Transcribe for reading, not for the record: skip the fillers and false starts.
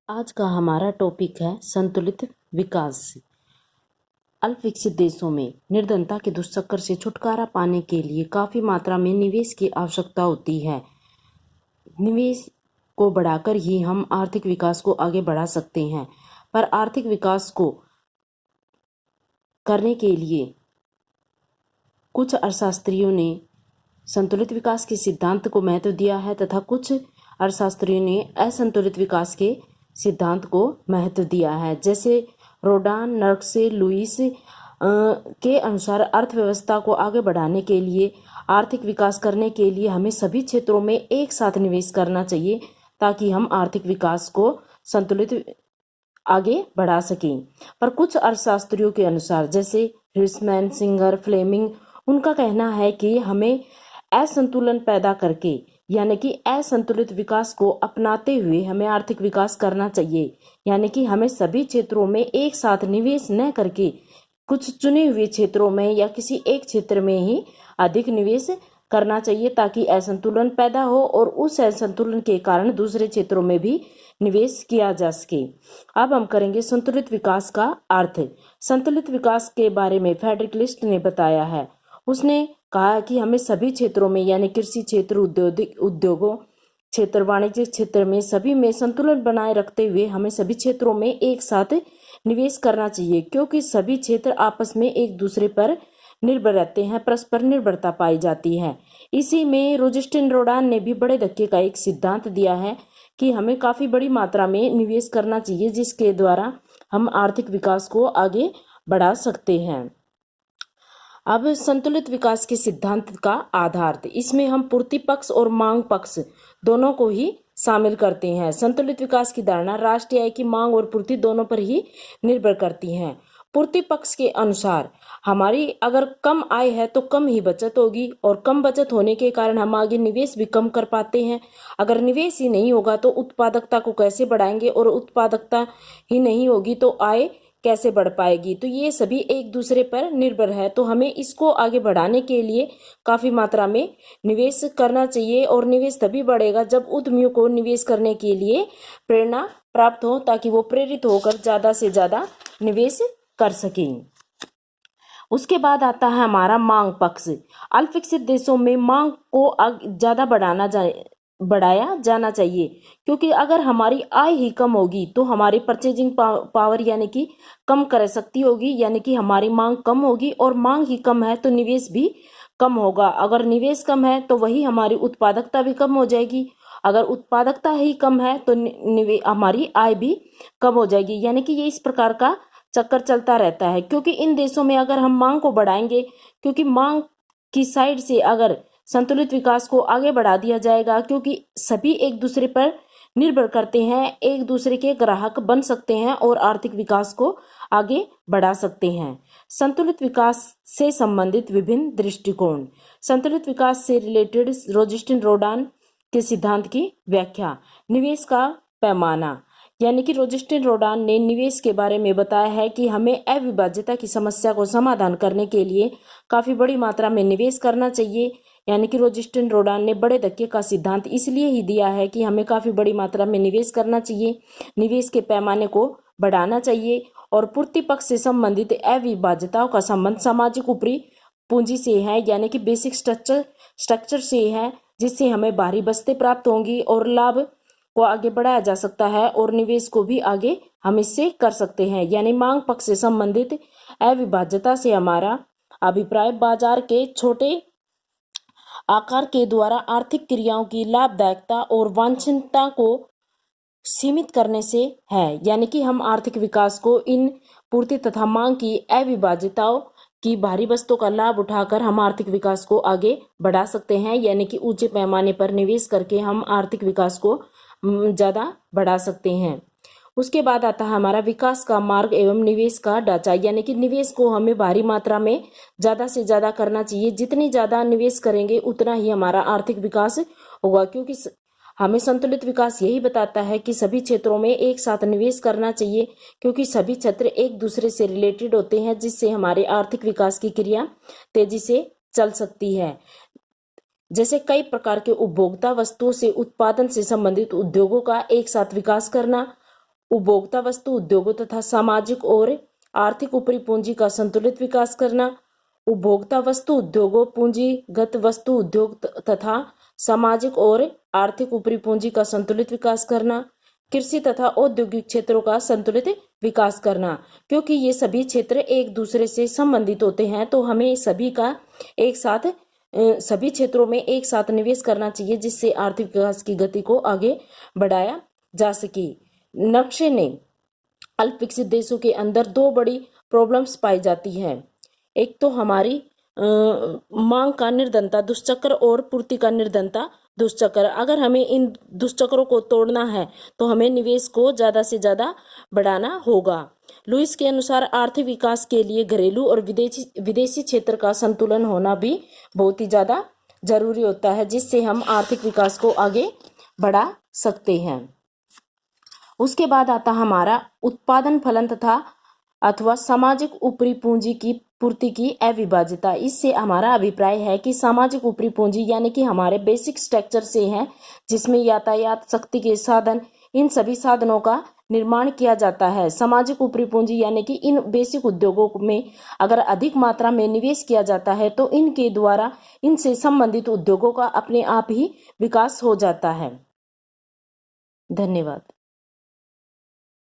आज का हमारा टॉपिक है संतुलित विकास। अल्पविकसित देशों में निर्धनता के दुष्चक्र से छुटकारा पाने के लिए काफी मात्रा में निवेश की आवश्यकता होती है। निवेश को बढ़ाकर ही हम आर्थिक विकास को आगे बढ़ा सकते हैं। पर आर्थिक विकास को करने के लिए कुछ अर्थशास्त्रियों ने संतुलित विकास के सिद्धांत को महत्व दिया है तथा कुछ अर्थशास्त्रियों ने असंतुलित विकास के सिद्धांत को महत्व दिया है। जैसे रोडान नर्क्से लुइस के अनुसार अर्थव्यवस्था को आगे बढ़ाने के लिए, आर्थिक विकास करने के लिए हमें सभी क्षेत्रों में एक साथ निवेश करना चाहिए ताकि हम आर्थिक विकास को संतुलित आगे बढ़ा सकें। पर कुछ अर्थशास्त्रियों के अनुसार, जैसे ह्यूसमैन, सिंगर, फ्लेमिंग, उनका कहना है कि हमें असंतुलन पैदा करके यानी कि असंतुलित विकास को अपनाते हुए हमें आर्थिक विकास करना चाहिए। यानी कि हमें सभी क्षेत्रों में एक साथ निवेश न करके कुछ चुने हुए क्षेत्रों में या किसी एक क्षेत्र में ही अधिक निवेश करना चाहिए ताकि असंतुलन पैदा हो और उस असंतुलन के कारण दूसरे क्षेत्रों में भी निवेश किया जा सके। अब हम करेंगे संतुलित विकास का अर्थ। संतुलित विकास के बारे में फ्रेडरिक लिस्ट ने बताया है। उसने कहा कि हमें सभी क्षेत्रों में यानी कृषि क्षेत्र, उद्योगों क्षेत्र, वाणिज्य क्षेत्र में सभी में संतुलन बनाए रखते हुए हमें सभी क्षेत्रों में एक साथ निवेश करना चाहिए, क्योंकि सभी क्षेत्र आपस में एक दूसरे पर निर्भर रहते हैं, परस्पर निर्भरता पाई जाती है। इसी में रोजिस्टिन रोडान ने भी बड़े धक्के का एक सिद्धांत दिया है कि हमें काफी बड़ी मात्रा में निवेश करना चाहिए, जिसके द्वारा हम आर्थिक विकास को आगे बढ़ा सकते हैं। अब संतुलित विकास के सिद्धांत का आधार, इसमें हम पूर्ति पक्ष और मांग पक्ष दोनों को ही शामिल करते हैं। संतुलित विकास की धारणा राष्ट्रीय आय की मांग और पूर्ति दोनों पर ही निर्भर करती है। पूर्ति पक्ष के अनुसार हमारी अगर कम आय है तो कम ही बचत होगी और कम बचत होने के कारण हम आगे निवेश भी कम कर पाते हैं। अगर निवेश ही नहीं होगा तो उत्पादकता को कैसे बढ़ाएंगे, और उत्पादकता ही नहीं होगी तो आय कैसे बढ़ पाएगी। तो ये सभी एक दूसरे पर निर्भर है, तो हमें इसको आगे बढ़ाने के लिए काफी मात्रा में निवेश करना चाहिए। और निवेश तभी बढ़ेगा जब उद्यमियों को निवेश करने के लिए प्रेरणा प्राप्त हो, ताकि वो प्रेरित होकर ज्यादा से ज्यादा निवेश कर सकें। उसके बाद आता है हमारा मांग पक्ष। अल्पविकसित देशों में मांग को ज्यादा बढ़ाया जाना चाहिए, क्योंकि अगर हमारी आय ही कम होगी तो हमारी परचेजिंग पावर यानी कि कम क्रय शक्ति होगी, यानी कि हमारी मांग कम होगी, और मांग ही कम है तो निवेश भी कम होगा। अगर निवेश कम है तो वही हमारी उत्पादकता भी कम हो जाएगी। अगर उत्पादकता ही कम है तो हमारी आय भी कम हो जाएगी। यानी कि ये इस प्रकार का चक्कर चलता रहता है, क्योंकि इन देशों में अगर हम मांग को बढ़ाएंगे, क्योंकि मांग की साइड से अगर संतुलित विकास को आगे बढ़ा दिया जाएगा, क्योंकि सभी एक दूसरे पर निर्भर करते हैं, एक दूसरे के ग्राहक बन सकते हैं और आर्थिक विकास को आगे बढ़ा सकते हैं। संतुलित विकास से संबंधित विभिन्न दृष्टिकोण। संतुलित विकास से रिलेटेड रोजिस्टिन रोडान के सिद्धांत की व्याख्या। निवेश का पैमाना, यानी कि रोजिस्टिन रोडान ने निवेश के बारे में बताया है कि हमें अविभाज्यता की समस्या को समाधान करने के लिए काफी बड़ी मात्रा में निवेश करना चाहिए। यानी कि रोजिस्टिन रोडान ने बड़े धक्के का सिद्धांत इसलिए ही दिया है कि हमें काफी बड़ी मात्रा में निवेश करना चाहिए, निवेश के पैमाने को बढ़ाना चाहिए। और पूर्ति पक्ष से संबंधित अविभाज्यताओं का संबंध सामाजिक ऊपरी पूंजी से है, यानी कि बेसिक स्ट्रक्चर से है, जिससे हमें बाहरी बस्तें प्राप्त होंगी और लाभ को आगे बढ़ाया जा सकता है और निवेश को भी आगे हम इससे कर सकते हैं। यानी मांग पक्ष से संबंधित अविभाज्यता से हमारा अभिप्राय बाजार के छोटे आकार के द्वारा आर्थिक क्रियाओं की लाभदायकता और वांछनीयता को सीमित करने से है। यानी कि हम आर्थिक विकास को इन पूर्ति तथा मांग की अविभाज्यताओं की भारी वस्तुओं का लाभ उठाकर हम आर्थिक विकास को आगे बढ़ा सकते हैं। यानी कि ऊंचे पैमाने पर निवेश करके हम आर्थिक विकास को ज्यादा बढ़ा सकते हैं। उसके बाद आता है हमारा विकास का मार्ग एवं निवेश का ढांचा। यानी कि निवेश को हमें भारी मात्रा में ज्यादा से ज्यादा करना चाहिए। जितनी ज्यादा निवेश करेंगे उतना ही हमारा आर्थिक विकास होगा, क्योंकि हमें संतुलित विकास यही बताता है कि सभी क्षेत्रों में एक साथ निवेश करना चाहिए, क्योंकि सभी क्षेत्र एक दूसरे से रिलेटेड होते हैं, जिससे हमारे आर्थिक विकास की क्रिया तेजी से चल सकती है। जैसे कई प्रकार के उपभोक्ता वस्तुओं से उत्पादन से संबंधित उद्योगों का एक साथ विकास करना, उपभोक्ता वस्तु उद्योगों तथा सामाजिक और आर्थिक ऊपरी पूंजी का संतुलित विकास करना, उपभोक्ता वस्तु उद्योगों, पूंजीगत वस्तु उद्योग तथा सामाजिक और आर्थिक ऊपरी पूंजी का संतुलित विकास करना, कृषि तथा औद्योगिक क्षेत्रों का संतुलित विकास करना। क्योंकि ये सभी क्षेत्र एक दूसरे से संबंधित होते हैं, तो हमें सभी का एक साथ सभी क्षेत्रों में एक साथ निवेश करना चाहिए, जिससे आर्थिक विकास की गति को आगे बढ़ाया जा सके। नक्शे ने अल्प विकसित देशों के अंदर दो बड़ी प्रॉब्लम्स पाई जाती है। एक तो हमारी मांग का निर्धनता दुष्चक्र और पूर्ति का निर्धनता दुष्चक्र। अगर हमें इन दुष्चक्रों को तोड़ना है तो हमें निवेश को ज्यादा से ज्यादा बढ़ाना होगा। लुईस के अनुसार आर्थिक विकास के लिए घरेलू और विदेशी क्षेत्र का संतुलन होना भी बहुत ही ज्यादा जरूरी होता है, जिससे हम आर्थिक विकास को आगे बढ़ा सकते हैं। उसके बाद आता हमारा उत्पादन फलन तथा अथवा सामाजिक ऊपरी पूंजी की पूर्ति की अविभाज्यता। इससे हमारा अभिप्राय है कि सामाजिक ऊपरी पूंजी यानी कि हमारे बेसिक स्ट्रक्चर से है, जिसमें यातायात, शक्ति के साधन, इन सभी साधनों का निर्माण किया जाता है। सामाजिक ऊपरी पूंजी यानी कि इन बेसिक उद्योगों में अगर अधिक मात्रा में निवेश किया जाता है तो इनके द्वारा इनसे संबंधित उद्योगों का अपने आप ही विकास हो जाता है। धन्यवाद।